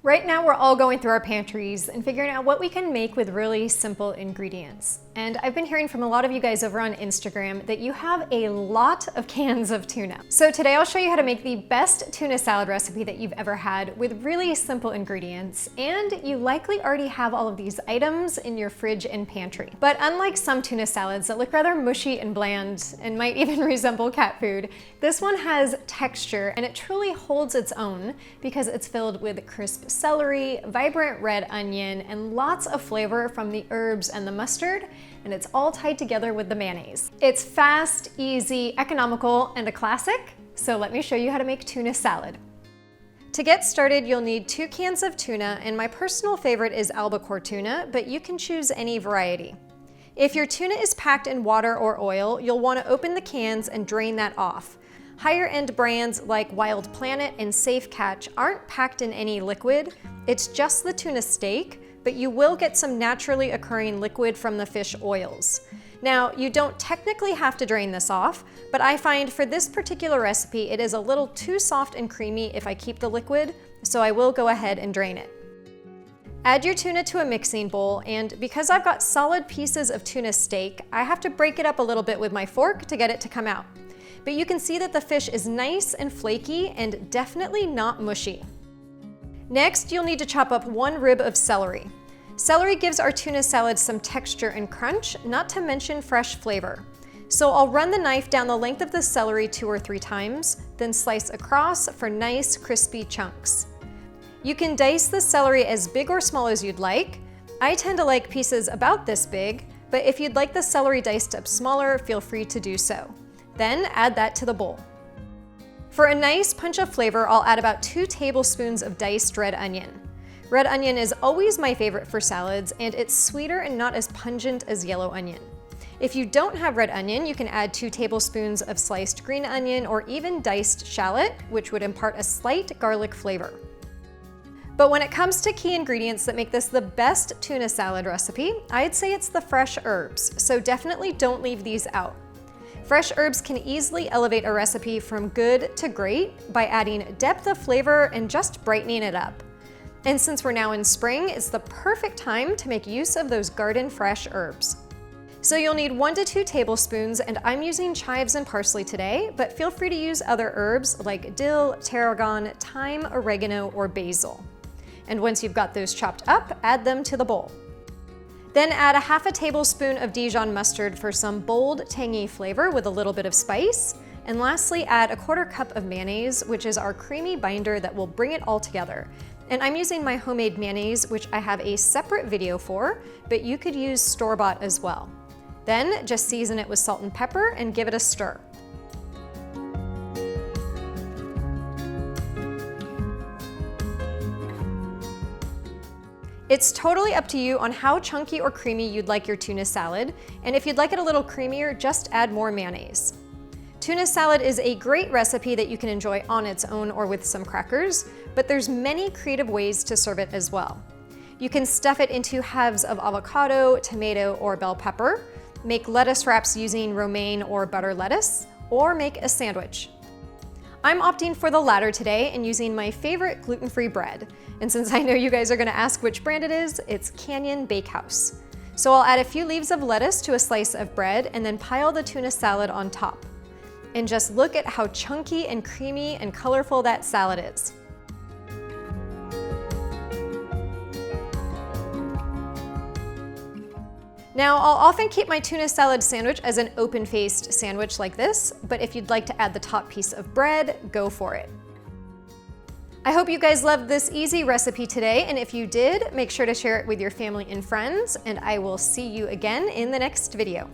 Right now we're all going through our pantries and figuring out what we can make with really simple ingredients. And I've been hearing from a lot of you guys over on Instagram that you have a lot of cans of tuna. So today I'll show you how to make the best tuna salad recipe that you've ever had with really simple ingredients. And you likely already have all of these items in your fridge and pantry. But unlike some tuna salads that look rather mushy and bland and might even resemble cat food, this one has texture and it truly holds its own because it's filled with crisp celery, vibrant red onion, and lots of flavor from the herbs and the mustard, and it's all tied together with the mayonnaise. It's fast, easy, economical, and a classic, so let me show you how to make tuna salad. To get started, you'll need 2 cans of tuna, and my personal favorite is albacore tuna, but you can choose any variety. If your tuna is packed in water or oil, you'll want to open the cans and drain that off. Higher end brands like Wild Planet and Safe Catch aren't packed in any liquid. It's just the tuna steak, but you will get some naturally occurring liquid from the fish oils. Now, you don't technically have to drain this off, but I find for this particular recipe, it is a little too soft and creamy if I keep the liquid, so I will go ahead and drain it. Add your tuna to a mixing bowl, and because I've got solid pieces of tuna steak, I have to break it up a little bit with my fork to get it to come out. But you can see that the fish is nice and flaky and definitely not mushy. Next, you'll need to chop up 1 rib of celery. Celery gives our tuna salad some texture and crunch, not to mention fresh flavor. So I'll run the knife down the length of the celery 2 or 3 times, then slice across for nice crispy chunks. You can dice the celery as big or small as you'd like. I tend to like pieces about this big, but if you'd like the celery diced up smaller, feel free to do so. Then add that to the bowl. For a nice punch of flavor, I'll add about 2 tablespoons of diced red onion. Red onion is always my favorite for salads, and it's sweeter and not as pungent as yellow onion. If you don't have red onion, you can add 2 tablespoons of sliced green onion or even diced shallot, which would impart a slight garlic flavor. But when it comes to key ingredients that make this the best tuna salad recipe, I'd say it's the fresh herbs, so definitely don't leave these out. Fresh herbs can easily elevate a recipe from good to great by adding depth of flavor and just brightening it up. And since we're now in spring, it's the perfect time to make use of those garden fresh herbs. So you'll need 1 to 2 tablespoons, and I'm using chives and parsley today, but feel free to use other herbs like dill, tarragon, thyme, oregano, or basil. And once you've got those chopped up, add them to the bowl. Then add a half a tablespoon of Dijon mustard for some bold, tangy flavor with a little bit of spice. And lastly, add a 1/4 cup of mayonnaise, which is our creamy binder that will bring it all together. And I'm using my homemade mayonnaise, which I have a separate video for, but you could use store-bought as well. Then just season it with salt and pepper and give it a stir. It's totally up to you on how chunky or creamy you'd like your tuna salad, and if you'd like it a little creamier, just add more mayonnaise. Tuna salad is a great recipe that you can enjoy on its own or with some crackers, but there's many creative ways to serve it as well. You can stuff it into halves of avocado, tomato, or bell pepper, make lettuce wraps using romaine or butter lettuce, or make a sandwich. I'm opting for the latter today and using my favorite gluten-free bread. And since I know you guys are gonna ask which brand it is, it's Canyon Bakehouse. So I'll add a few leaves of lettuce to a slice of bread and then pile the tuna salad on top. And just look at how chunky and creamy and colorful that salad is. Now, I'll often keep my tuna salad sandwich as an open-faced sandwich like this, but if you'd like to add the top piece of bread, go for it. I hope you guys loved this easy recipe today, and if you did, make sure to share it with your family and friends, and I will see you again in the next video.